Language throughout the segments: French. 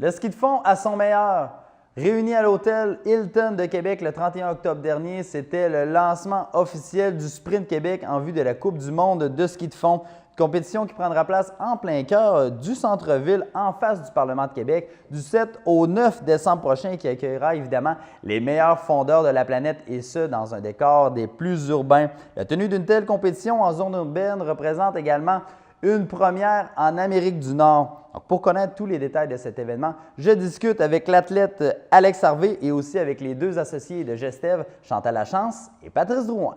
Le ski de fond à son meilleur. Réuni à l'hôtel Hilton de Québec le 31 octobre dernier, c'était le lancement officiel du Sprint Québec en vue de la Coupe du monde de ski de fond. Une compétition qui prendra place en plein cœur du centre-ville, en face du Parlement de Québec, du 7 au 9 décembre prochain, et qui accueillera évidemment les meilleurs fondeurs de la planète, et ce, dans un décor des plus urbains. La tenue d'une telle compétition en zone urbaine représente également une première en Amérique du Nord. Donc, pour connaître tous les détails de cet événement, je discute avec l'athlète Alex Harvey et aussi avec les deux associés de Gestev, Chantal Lachance et Patrice Drouin.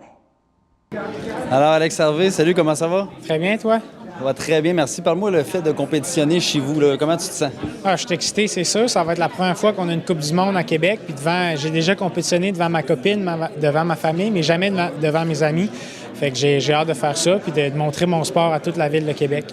Alors Alex Harvey, salut, comment ça va? Très bien, toi? Ça va très bien, merci. Parle-moi le fait de compétitionner chez vous, là. Comment tu te sens? Je suis excité, c'est sûr. Ça va être la première fois qu'on a une Coupe du monde à Québec. Puis j'ai déjà compétitionné devant ma copine, devant ma famille, mais jamais devant mes amis. Fait que j'ai hâte de faire ça puis de montrer mon sport à toute la ville de Québec.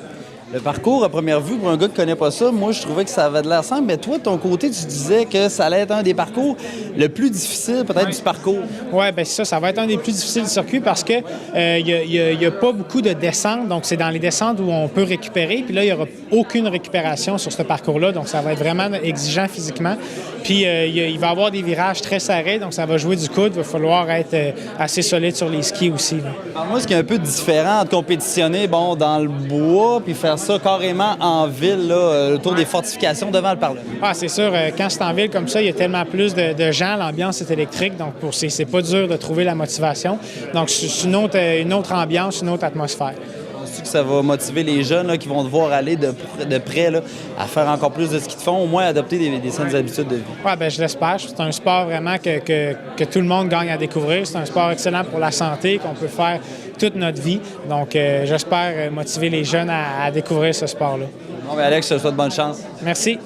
Le parcours, à première vue, pour un gars qui ne connaît pas ça, moi, je trouvais que ça avait de l'air simple. Mais toi, de ton côté, tu disais que ça allait être un des parcours le plus difficile, peut-être, du parcours. Oui, bien ça va être un des plus difficiles du circuit parce que il n'y a pas beaucoup de descentes. Donc, c'est dans les descentes où on peut récupérer. Puis là, il n'y aura aucune récupération sur ce parcours-là. Donc, ça va être vraiment exigeant physiquement. Puis, il va y avoir des virages très serrés. Donc, ça va jouer du coude. Il va falloir être assez solide sur les skis aussi. Alors moi, ce qui est un peu différent de compétitionner dans le bois puis faire ça carrément en ville, là, autour des fortifications devant le Parlement. C'est sûr. Quand c'est en ville comme ça, il y a tellement plus de gens. L'ambiance est électrique. Donc, c'est pas dur de trouver la motivation. Donc, c'est une autre ambiance, une autre atmosphère. Penses-tu que ça va motiver les jeunes là, qui vont devoir aller de près là, à faire encore plus de ski de fond, au moins adopter des saines habitudes de vie? Oui, bien, je l'espère. C'est un sport vraiment que tout le monde gagne à découvrir. C'est un sport excellent pour la santé qu'on peut faire toute notre vie. Donc, j'espère motiver les jeunes à découvrir ce sport-là. Bon, bien, Alex, je te souhaite bonne chance. Merci.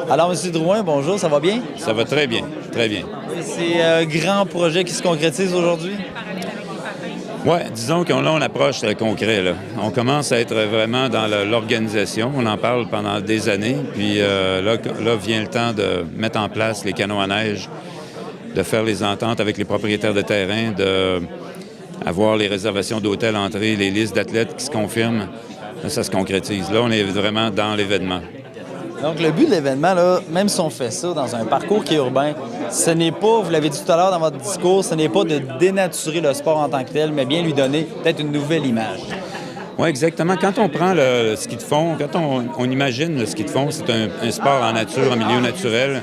Alors, M. Drouin, bonjour, ça va bien? Ça va très bien, très bien. C'est un grand projet qui se concrétise aujourd'hui? Oui, disons qu'on approche le concret. Là. On commence à être vraiment dans l'organisation. On en parle pendant des années. Puis là vient le temps de mettre en place les canons à neige, de faire les ententes avec les propriétaires de terrain, d'avoir les réservations d'hôtels, entrées, les listes d'athlètes qui se confirment. Là, ça se concrétise. Là, on est vraiment dans l'événement. Donc, le but de l'événement, là, même si on fait ça dans un parcours qui est urbain, ce n'est pas, vous l'avez dit tout à l'heure dans votre discours, ce n'est pas de dénaturer le sport en tant que tel, mais bien lui donner peut-être une nouvelle image. Oui, exactement. Quand on prend le ski de fond, quand on imagine le ski de fond, c'est un sport en nature, en milieu naturel,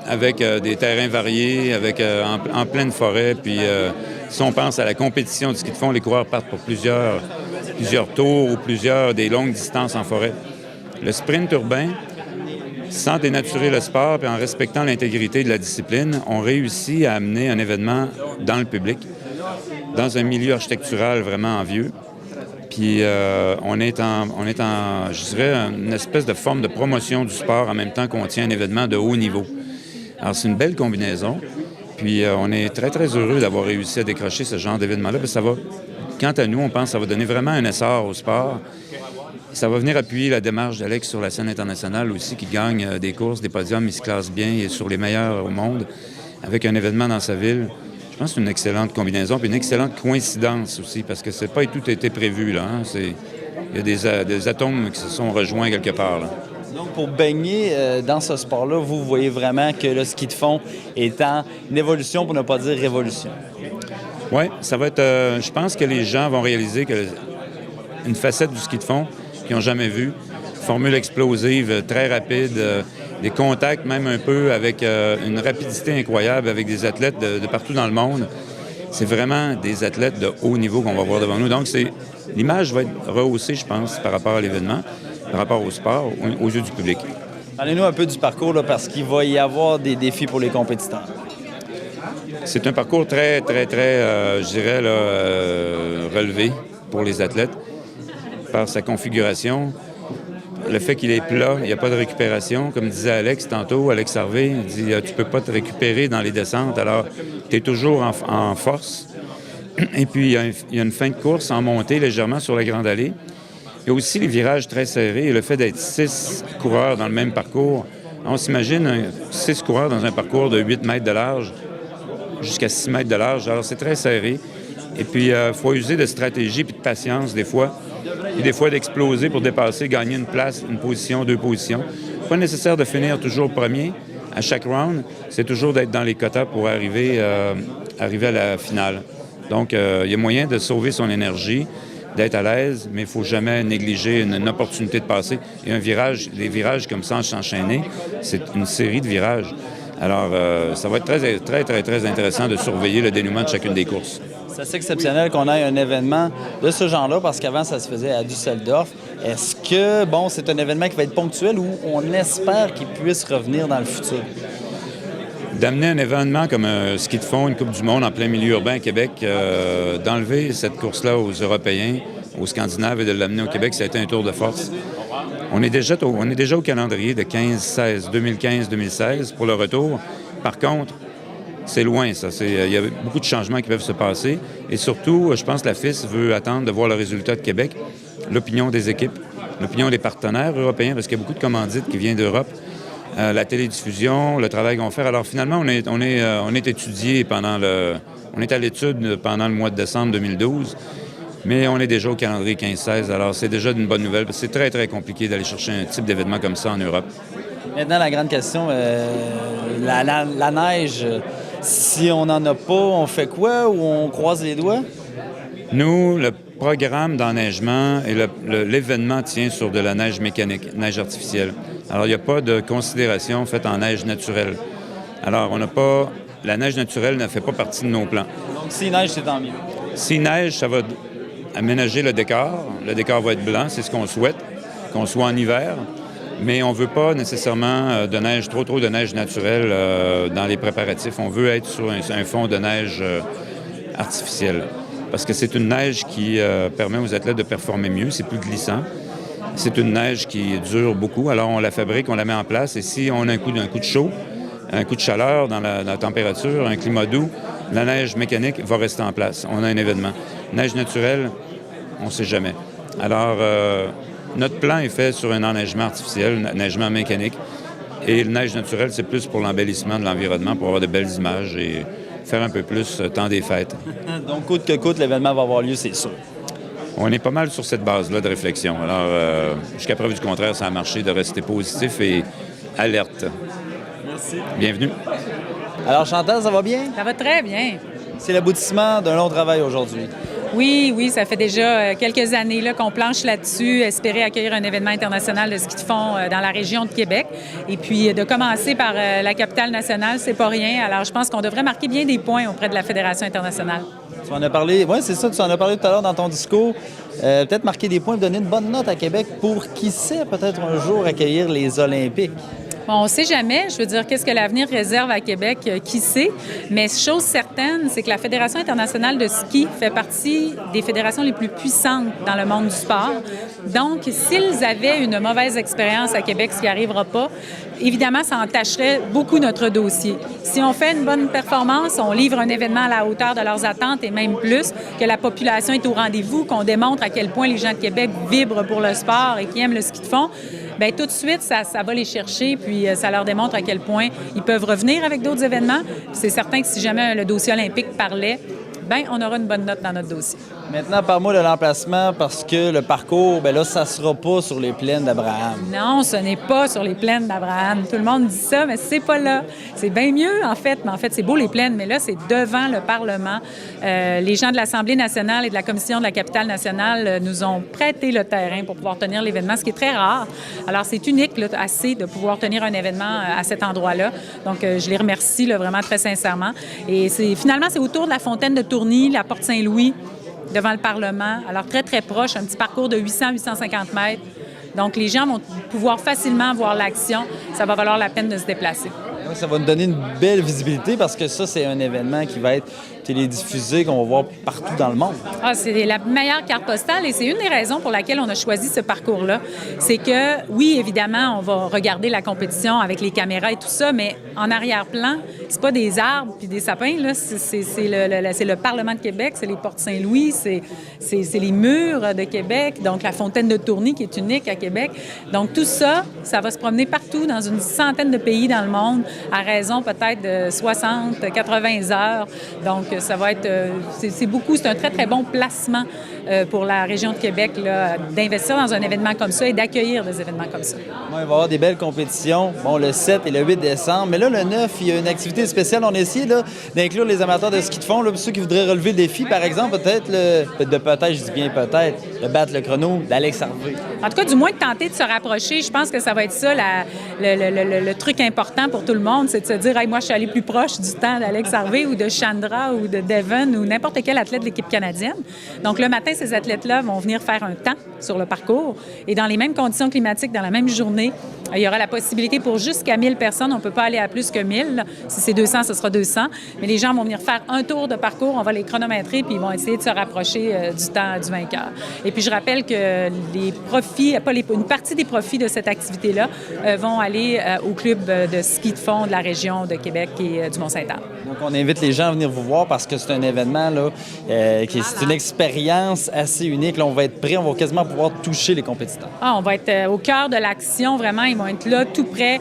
avec des terrains variés, en pleine forêt. Puis si on pense à la compétition du ski de fond, les coureurs partent pour plusieurs tours ou des longues distances en forêt. Le sprint urbain, sans dénaturer le sport et en respectant l'intégrité de la discipline, on réussit à amener un événement dans le public, dans un milieu architectural vraiment envieux. Puis on est en, je dirais, une espèce de forme de promotion du sport en même temps qu'on tient un événement de haut niveau. Alors, c'est une belle combinaison. Puis on est très, très heureux d'avoir réussi à décrocher ce genre d'événement-là. Parce que ça va, quant à nous, on pense que ça va donner vraiment un essor au sport. Ça va venir appuyer la démarche d'Alex sur la scène internationale aussi, qui gagne des courses, des podiums, il se classe bien, il est sur les meilleurs au monde, avec un événement dans sa ville. Je pense que c'est une excellente combinaison, puis une excellente coïncidence aussi, parce que c'est pas tout été prévu, là. Hein? Il y a des atomes qui se sont rejoints quelque part, là. Donc, pour baigner dans ce sport-là, vous voyez vraiment que le ski de fond est en évolution, pour ne pas dire révolution. Oui, ça va être... je pense que les gens vont réaliser que une facette du ski de fond qu'ils n'ont jamais vue, formule explosive, très rapide, des contacts même un peu avec une rapidité incroyable avec des athlètes de partout dans le monde. C'est vraiment des athlètes de haut niveau qu'on va voir devant nous. Donc, l'image va être rehaussée, je pense, par rapport à l'événement, par rapport au sport, aux yeux du public. Parlez-nous un peu du parcours, là, parce qu'il va y avoir des défis pour les compétiteurs. C'est un parcours très, très, très, je dirais, relevé pour les athlètes par sa configuration. Le fait qu'il est plat, il n'y a pas de récupération. Comme disait Alex tantôt, Alex Harvey, il dit tu peux pas te récupérer dans les descentes, alors tu es toujours en force. Et puis, il y a une fin de course en montée légèrement sur la Grande Allée. Il y a aussi les virages très serrés et le fait d'être 6 coureurs dans le même parcours. On s'imagine 6 coureurs dans un parcours de 8 mètres de large jusqu'à 6 mètres de large. Alors, c'est très serré. Et puis, il faut user de stratégie et de patience des fois puis des fois d'exploser pour dépasser, gagner une place, une position, 2 positions. Pas nécessaire de finir toujours premier à chaque round, c'est toujours d'être dans les quotas pour arriver à la finale. Donc, il y a moyen de sauver son énergie, d'être à l'aise, mais il ne faut jamais négliger une opportunité de passer. Et les virages comme ça, s'enchaîner, c'est une série de virages. Alors, ça va être très intéressant de surveiller le dénouement de chacune des courses. C'est assez exceptionnel qu'on ait un événement de ce genre-là, parce qu'avant, ça se faisait à Düsseldorf. Est-ce que, c'est un événement qui va être ponctuel ou on espère qu'il puisse revenir dans le futur? D'amener un événement comme un ski de fond, une Coupe du monde en plein milieu urbain à Québec, d'enlever cette course-là aux Européens, aux Scandinaves et de l'amener au Québec, ça a été un tour de force. On est déjà au calendrier de 15-16, 2015-2016 pour le retour. Par contre, c'est loin, ça. Il y a beaucoup de changements qui peuvent se passer. Et surtout, je pense que la FIS veut attendre de voir le résultat de Québec, l'opinion des équipes, l'opinion des partenaires européens, parce qu'il y a beaucoup de commandites qui viennent d'Europe. La télédiffusion, le travail qu'on va faire. Alors finalement, on est étudié on est à l'étude pendant le mois de décembre 2012, mais on est déjà au calendrier 15-16. Alors c'est déjà une bonne nouvelle, parce que c'est très compliqué d'aller chercher un type d'événement comme ça en Europe. Maintenant, la grande question, la neige, si on n'en a pas, on fait quoi ou on croise les doigts? Nous, le programme d'enneigement et l'événement tient sur de la neige mécanique, neige artificielle. Alors, il n'y a pas de considération faite en neige naturelle. Alors, la neige naturelle ne fait pas partie de nos plans. Donc, s'il neige, c'est tant mieux. S'il neige, ça va aménager le décor. Le décor va être blanc, c'est ce qu'on souhaite, qu'on soit en hiver. Mais on ne veut pas nécessairement de neige, trop de neige naturelle dans les préparatifs. On veut être sur un fond de neige artificielle. Parce que c'est une neige qui permet aux athlètes de performer mieux, c'est plus glissant. C'est une neige qui dure beaucoup, alors on la fabrique, on la met en place, et si on a un coup de chaud, un coup de chaleur dans la température, un climat doux, la neige mécanique va rester en place. On a un événement. Neige naturelle, on ne sait jamais. Alors, notre plan est fait sur un enneigement artificiel, un enneigement mécanique, et le neige naturelle, c'est plus pour l'embellissement de l'environnement, pour avoir de belles images et faire un peu plus temps des fêtes. Donc, coûte que coûte, l'événement va avoir lieu, c'est sûr. On est pas mal sur cette base-là de réflexion. Alors, jusqu'à preuve du contraire, ça a marché de rester positif et alerte. Merci. Bienvenue. Alors, Chantal, ça va bien? Ça va très bien. C'est l'aboutissement d'un long travail aujourd'hui. Oui, ça fait déjà quelques années là, qu'on planche là-dessus, espérer accueillir un événement international de ski de fond dans la région de Québec. Et puis, de commencer par la capitale nationale, c'est pas rien. Alors, je pense qu'on devrait marquer bien des points auprès de la Fédération internationale. Tu en as parlé, oui, c'est ça, tu en as parlé tout à l'heure dans ton discours. Peut-être marquer des points, donner une bonne note à Québec pour, qui sait, peut-être un jour accueillir les Olympiques. Bon, on ne sait jamais. Je veux dire, qu'est-ce que l'avenir réserve à Québec? Qui sait? Mais chose certaine, c'est que la Fédération internationale de ski fait partie des fédérations les plus puissantes dans le monde du sport. Donc, s'ils avaient une mauvaise expérience à Québec, ce qui n'arrivera pas, évidemment, ça entacherait beaucoup notre dossier. Si on fait une bonne performance, on livre un événement à la hauteur de leurs attentes et même plus, que la population est au rendez-vous, qu'on démontre à quel point les gens de Québec vibrent pour le sport et qui aiment le ski de fond, bien, tout de suite, ça va les chercher, puis ça leur démontre à quel point ils peuvent revenir avec d'autres événements. Puis c'est certain que si jamais le dossier olympique parlait, bien, on aura une bonne note dans notre dossier. Maintenant, parle-moi de l'emplacement, parce que le parcours, bien là, ça ne sera pas sur les plaines d'Abraham. Non, ce n'est pas sur les plaines d'Abraham. Tout le monde dit ça, mais c'est pas là. C'est bien mieux, en fait. Mais en fait, c'est beau, les plaines, mais là, c'est devant le Parlement. Les gens de l'Assemblée nationale et de la Commission de la capitale nationale nous ont prêté le terrain pour pouvoir tenir l'événement, ce qui est très rare. Alors, c'est unique, là, assez de pouvoir tenir un événement à cet endroit-là. Donc, je les remercie là, vraiment très sincèrement. Et finalement, c'est autour de la fontaine de Tourny, la porte Saint-Louis, devant le Parlement. Alors, très proche, un petit parcours de 800-850 mètres. Donc, les gens vont pouvoir facilement voir l'action. Ça va valoir la peine de se déplacer. Ça va nous donner une belle visibilité, parce que ça, c'est un événement qui va être télédiffusé, qu'on va voir partout dans le monde. Ah, c'est la meilleure carte postale et c'est une des raisons pour laquelle on a choisi ce parcours-là. C'est que, oui, évidemment, on va regarder la compétition avec les caméras et tout ça, mais en arrière-plan, c'est pas des arbres puis des sapins, là. C'est le Parlement de Québec, c'est les portes Saint-Louis, c'est les murs de Québec, donc la fontaine de Tourny qui est unique à Québec. Donc tout ça, ça va se promener partout dans une centaine de pays dans le monde, à raison peut-être de 60, 80 heures. Donc ça va être, c'est beaucoup, c'est un très bon placement pour la région de Québec d'investir dans un événement comme ça et d'accueillir des événements comme ça. Ouais, il va y avoir des belles compétitions. Bon, le 7 et le 8 décembre. Mais là, le 9, il y a une activité spéciale. On a essayé d'inclure les amateurs de ski de fond. Là, pour ceux qui voudraient relever le défi, par exemple, peut-être, je dis bien peut-être, de battre le chrono d'Alex Harvey. En tout cas, du moins de tenter de se rapprocher. Je pense que ça va être ça le truc important pour tout le monde, c'est de se dire hey, moi, je suis allé plus proche du temps d'Alex Harvey ou de Chandra ou de Devon ou n'importe quel athlète de l'équipe canadienne. Donc, le matin, ces athlètes-là vont venir faire un temps sur le parcours et dans les mêmes conditions climatiques, dans la même journée, il y aura la possibilité pour jusqu'à 1000 personnes. On ne peut pas aller à plus que 1000. Si c'est 200, ce sera 200. Mais les gens vont venir faire un tour de parcours. On va les chronométrer puis ils vont essayer de se rapprocher du temps du vainqueur. Et puis, je rappelle que les profits, une partie des profits de cette activité-là vont aller au club de ski de fond de la région de Québec et du Mont-Saint-Anne. Donc, on invite les gens à venir vous voir parce que c'est un événement, là, c'est une expérience assez unique. Là, on va être prêt, on va quasiment pouvoir toucher les compétiteurs. On va être au cœur de l'action, vraiment. Ils vont être là, tout près.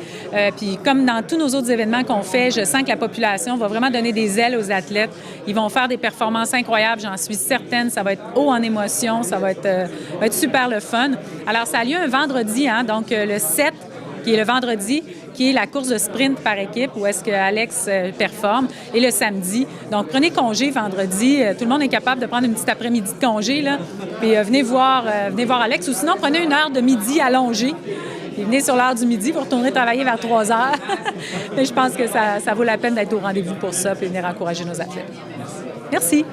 Puis comme dans tous nos autres événements qu'on fait, je sens que la population va vraiment donner des ailes aux athlètes. Ils vont faire des performances incroyables, j'en suis certaine. Ça va être haut en émotion, ça va être super le fun. Alors, ça a lieu un vendredi, hein, donc le 7, qui est le vendredi, qui est la course de sprint par équipe, où est-ce que Alex performe, et le samedi. Donc, prenez congé vendredi. Tout le monde est capable de prendre une petite après-midi de congé, là, puis venez voir Alex, ou sinon, prenez une heure de midi allongée. Et venez sur l'heure du midi, vous retournerez travailler vers 3 heures. Mais je pense que ça vaut la peine d'être au rendez-vous pour ça et venir encourager nos athlètes. Merci.